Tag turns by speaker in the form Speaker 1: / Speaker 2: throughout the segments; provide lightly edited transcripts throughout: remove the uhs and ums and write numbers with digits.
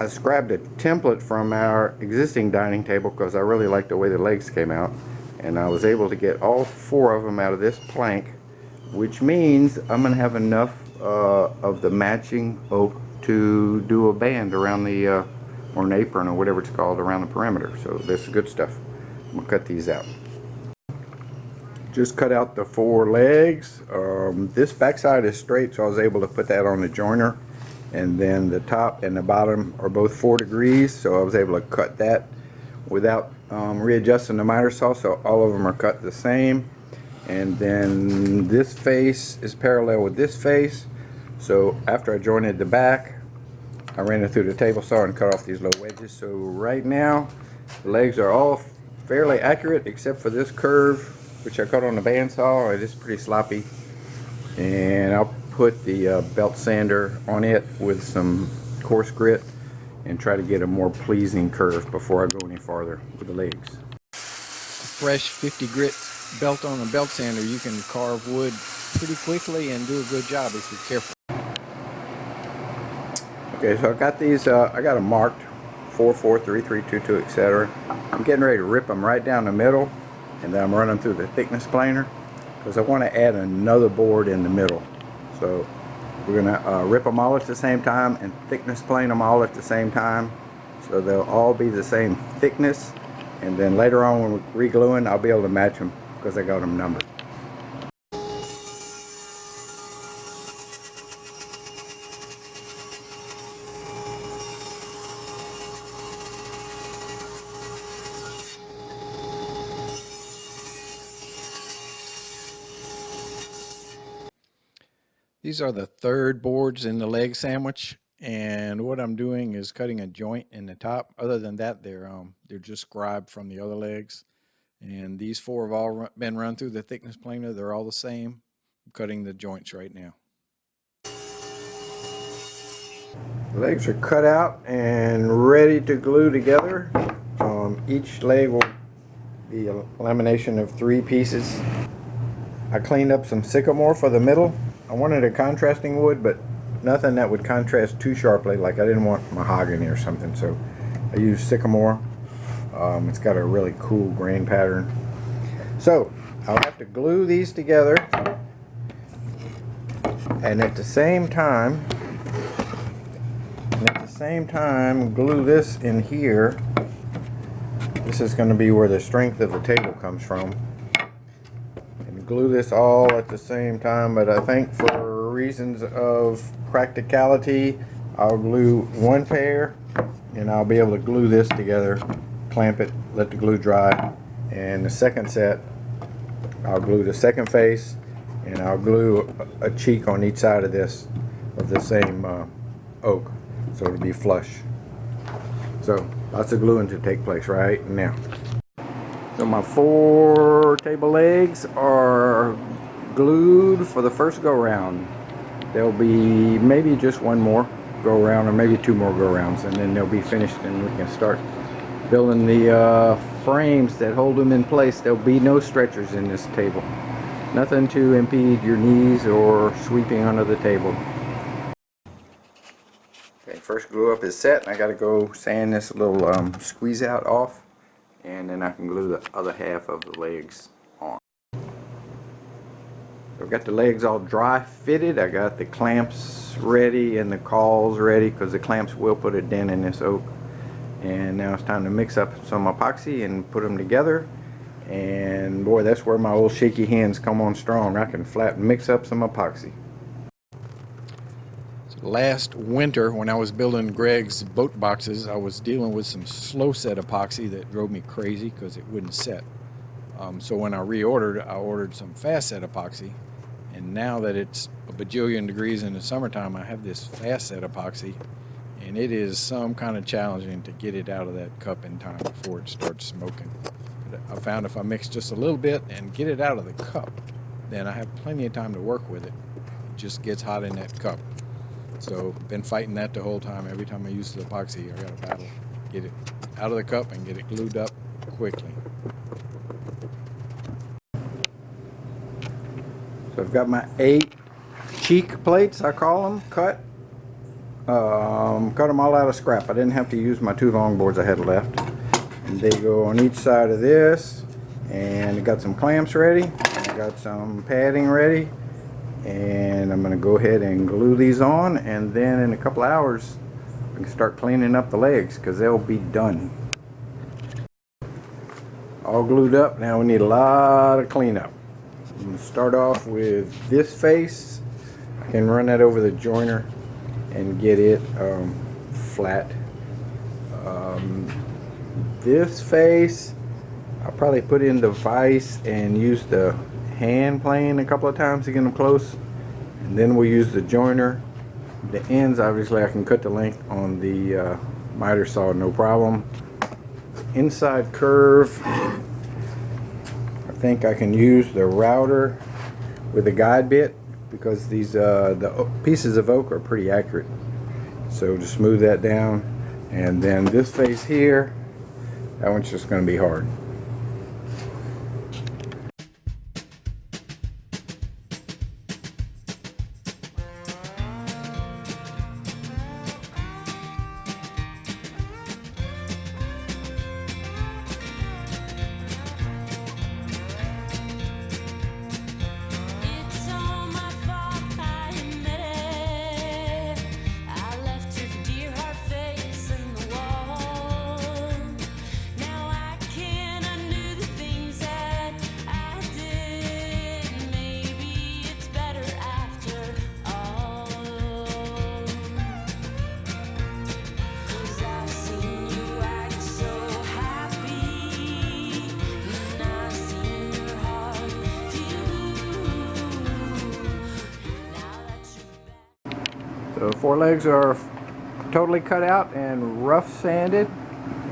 Speaker 1: I grabbed a template from our existing dining table because I really liked the way the legs came out, and I was able to get all 4 of them out of this plank, which means I'm going to have enough of the matching oak to do a band around the or an apron or whatever it's called around the perimeter. So this is good stuff. I'm going to cut these out. Just cut out the 4 legs. This backside is straight, so I was able to put that on the joiner, and then the top and the bottom are both 4 degrees, so I was able to cut that without readjusting the miter saw, so all of them are cut the same. And then this face is parallel with this face, so after I jointed the back, I ran it through the table saw and cut off these little wedges. So right now the legs are all fairly accurate except for this curve, which I cut on the bandsaw. It is pretty sloppy, and I'll put the belt sander on it with some coarse grit and try to get a more pleasing curve before I go any farther with the legs.
Speaker 2: A fresh 50 grit belt on a belt sander, you can carve wood pretty quickly and do a good job if you're careful.
Speaker 1: Okay, so I got these, I got them marked 4, 4, 3, 3, 2, 2, etc. I'm getting ready to rip them right down the middle, and then I'm running through the thickness planer because I want to add another board in the middle. So we're going to rip them all at the same time and thickness plane them all at the same time, so they'll all be the same thickness, and then later on when we're re-gluing, I'll be able to match them because I got them numbered.
Speaker 2: These are the 3rd boards in the leg sandwich, and what I'm doing is cutting a joint in the top. Other than that, they're just scribed from the other legs, and these 4 have all been run through the thickness planer. They're all the same. I'm cutting the joints right now.
Speaker 1: The legs are cut out and ready to glue together. Each leg will be a lamination of 3 pieces. I cleaned up some sycamore for the middle. I wanted a contrasting wood, but nothing that would contrast too sharply, like I didn't want mahogany or something, so I used sycamore. It's got a really cool grain pattern. So I'll have to glue these together, and at the same time glue this in here. This is going to be where the strength of the table comes from. Glue this all at the same time, but I think for reasons of practicality, I'll glue 1 pair, and I'll be able to glue this together, clamp it, let the glue dry, and the second set, I'll glue the second face, and I'll glue a cheek on each side of this of the same oak, so it'll be flush. So lots of gluing to take place right now. So my 4 table legs are glued for the first go round. There'll be maybe just 1 more go round, or maybe 2 more go rounds, and then they'll be finished, and we can start building the frames that hold them in place. There'll be no stretchers in this table. Nothing to impede your knees or sweeping under the table. Okay, first glue up is set, and I gotta go sand this little squeeze out off, and then I can glue the other half of the legs on. I've got the legs all dry fitted. I got the clamps ready and the cawls ready, because the clamps will put a dent in this oak. And now it's time to mix up some epoxy and put them together. And boy, that's where my old shaky hands come on strong. I can flat mix up some epoxy.
Speaker 2: Last winter, when I was building Greg's boat boxes, I was dealing with some slow set epoxy that drove me crazy because it wouldn't set. So when I reordered, I ordered some fast set epoxy, and now that it's a bajillion degrees in the summertime, I have this fast set epoxy, and it is some kind of challenging to get it out of that cup in time before it starts smoking. But I found if I mix just a little bit and get it out of the cup, then I have plenty of time to work with it. It just gets hot in that cup. So been fighting that the whole time. Every time I use the epoxy, I got to battle, get it out of the cup and get it glued up quickly.
Speaker 1: So I've got my 8 cheek plates, I call them, cut. cut them all out of scrap. I didn't have to use my 2 long boards I had left. And they go on each side of this, and I got some clamps ready, I got some padding ready, and I'm going to go ahead and glue these on, and then in a couple hours I can start cleaning up the legs because they'll be done. All glued up. Now we need a lot of cleanup. I'm going to start off with this face. I can run that over the joiner and get it flat. This face I'll probably put in the vise and use the hand plane a couple of times to get them close, and then we'll use the joiner. The ends, obviously I can cut the length on the miter saw, no problem. Inside curve, I think I can use the router with the guide bit because these the pieces of oak are pretty accurate. So just smooth that down, and then this face here, that one's just going to be hard. So 4 legs are totally cut out and rough sanded,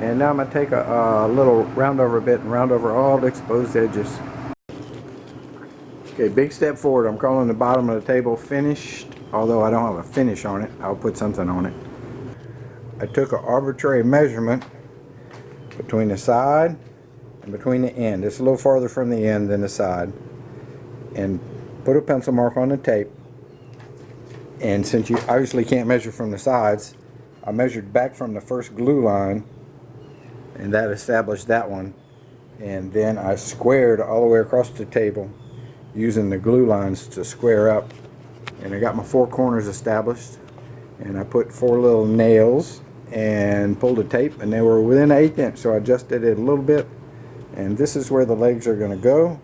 Speaker 1: and now I'm going to take a little round over bit and round over all the exposed edges. Okay, big step forward. I'm calling the bottom of the table finished, although I don't have a finish on it. I'll put something on it. I took an arbitrary measurement between the side and between the end. It's a little farther from the end than the side, and put a pencil mark on the tape. And since you obviously can't measure from the sides, I measured back from the first glue line, and that established that one. And then I squared all the way across the table using the glue lines to square up. And I got my 4 corners established, and I put 4 little nails and pulled the tape, and they were within 1/8 inch, so I adjusted it a little bit. And this is where the legs are going to go.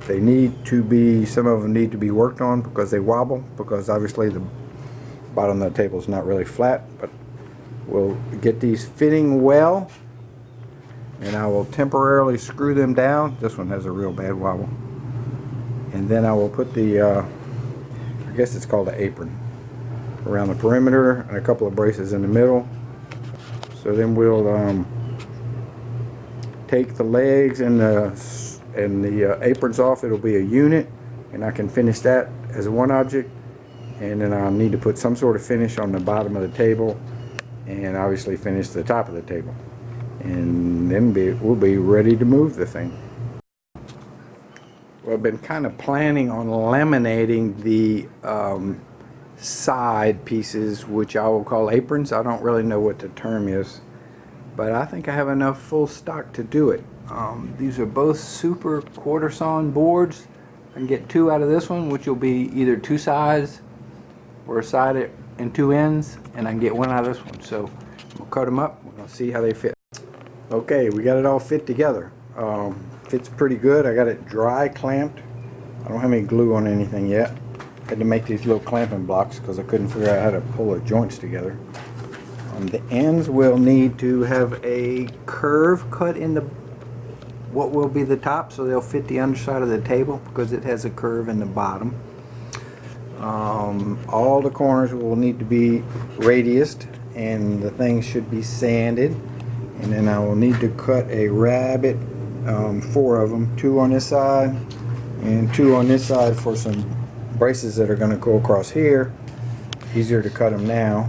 Speaker 1: They need to be, some of them need to be worked on because they wobble, because obviously the bottom of the table is not really flat, but we'll get these fitting well, and I will temporarily screw them down. This one has a real bad wobble. And then I will put the, I guess it's called an apron, around the perimeter and a couple of braces in the middle. So then we'll take the legs and the aprons off. It'll be a unit, and I can finish that as one object, and then I'll need to put some sort of finish on the bottom of the table, and obviously finish the top of the table, and then we'll be ready to move the thing. Well, I've been kind of planning on laminating the side pieces, which I will call aprons. I don't really know what the term is, but I think I have enough full stock to do it. These are both super quarter sawn boards. I can get 2 out of this one, which will be either 2 sides or a side and 2 ends, and I can get 1 out of this one. So we'll cut them up. We'll see how they fit. Okay, we got it all fit together. Fits pretty good. I got it dry clamped. I don't have any glue on anything yet. Had to make these little clamping blocks because I couldn't figure out how to pull the joints together. The ends will need to have a curve cut in the what will be the top, so they'll fit the underside of the table because it has a curve in the bottom. All the corners will need to be radiused, and the thing should be sanded. And then I will need to cut a rabbet, 4 of them, 2 on this side and 2 on this side for some braces that are going to go across here. Easier to cut them now.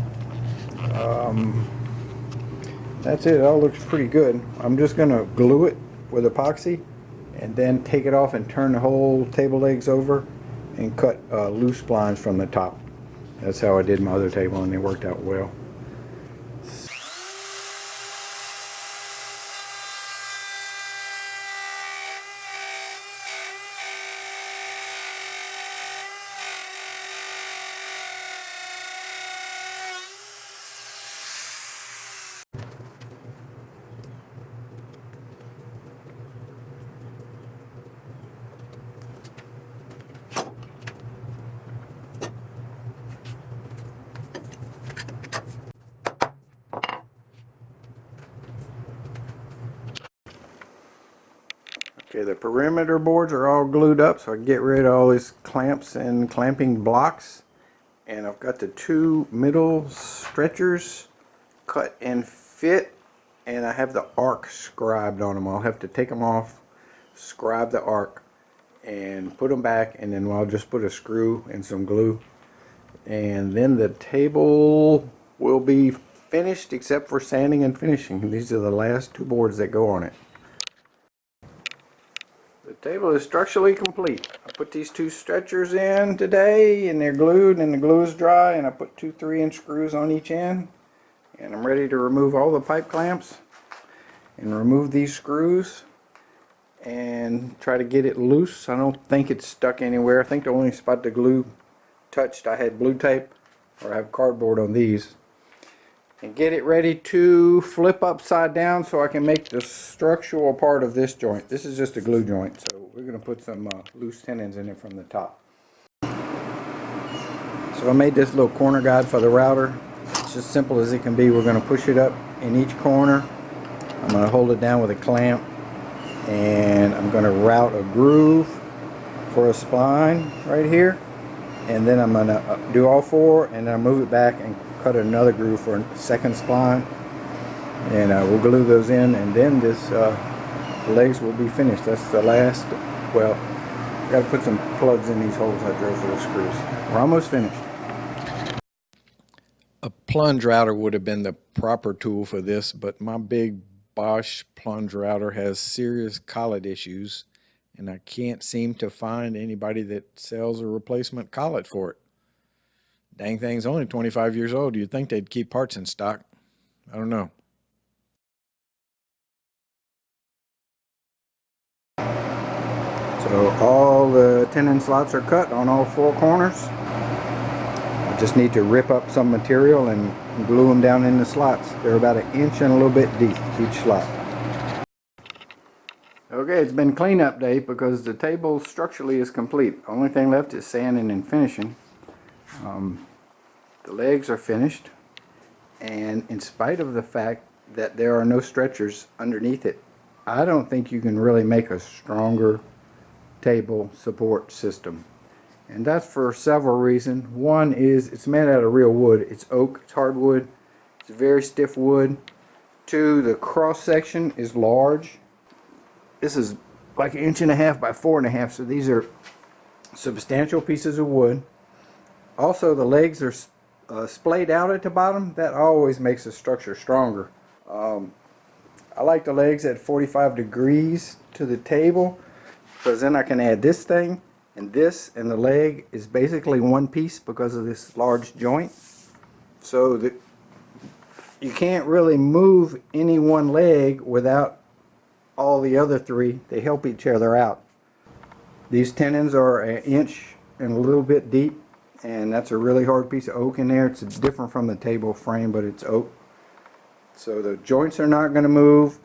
Speaker 1: That's it. It all looks pretty good. I'm just going to glue it with epoxy and then take it off and turn the whole table legs over and cut loose splines from the top. That's how I did my other table, and they worked out well. Okay, the perimeter boards are all glued up, so I can get rid of all these clamps and clamping blocks. And I've got the two middle stretchers cut and fit, and I have the arc scribed on them. I'll have to take them off, scribe the arc, and put them back, and then I'll just put a screw and some glue. And then the table will be finished except for sanding and finishing. These are the last two boards that go on it. The table is structurally complete. I put these two stretchers in today, and they're glued, and the glue is dry, and I put two 3-inch screws on each end, and I'm ready to remove all the pipe clamps and remove these screws and try to get it loose. I don't think it's stuck anywhere. I think the only spot the glue touched, I had blue tape, or I have cardboard on these, and get it ready to flip upside down so I can make the structural part of this joint. This is just a glue joint, so we're going to put some loose tenons in it from the top. So I made this little corner guide for the router. It's just simple as it can be. We're going to push it up in each corner. I'm going to hold it down with a clamp, and I'm going to route a groove for a spline right here, and then I'm going to do all four, and then I'll move it back and cut another groove for a second spline, and we'll glue those in, and then this the legs will be finished. That's the last. Well, I got to put some plugs in these holes I drilled for the screws. We're almost finished.
Speaker 2: A plunge router would have been the proper tool for this, but my big Bosch plunge router has serious collet issues, and I can't seem to find anybody that sells a replacement collet for it. Dang thing's only 25 years old. You'd think they'd keep parts in stock. I don't know.
Speaker 1: So all the tenon slots are cut on all four corners. I just need to rip up some material and glue them down in the slots. They're about 1 inch and a little bit deep, each slot. Okay, it's been cleanup day because the table structurally is complete. The only thing left is sanding and finishing. The legs are finished, and in spite of the fact that there are no stretchers underneath it, I don't think you can really make a stronger table support system. And that's for several reasons. One is it's made out of real wood. It's oak, it's hardwood, it's very stiff wood. Two, the cross section is large. This is like 1.5 inches by 4.5 so these are substantial pieces of wood. Also, the legs are splayed out at the bottom. That always makes the structure stronger. I like the legs at 45 degrees to the table, because then I can add this thing, and the leg is basically one piece because of this large joint. So that you can't really move any one leg without all the other three. They help each other out. These tenons are 1 inch and a little bit deep, and that's a really hard piece of oak in there. It's different from the table frame, but it's oak. So the joints are not going to move.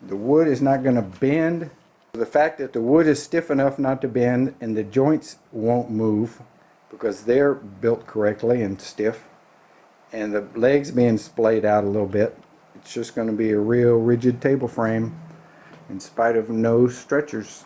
Speaker 1: The wood is not going to bend. The fact that the wood is stiff enough not to bend, and the joints won't move because they're built correctly and stiff, and the legs being splayed out a little bit, it's just going to be a real rigid table frame in spite of no stretchers.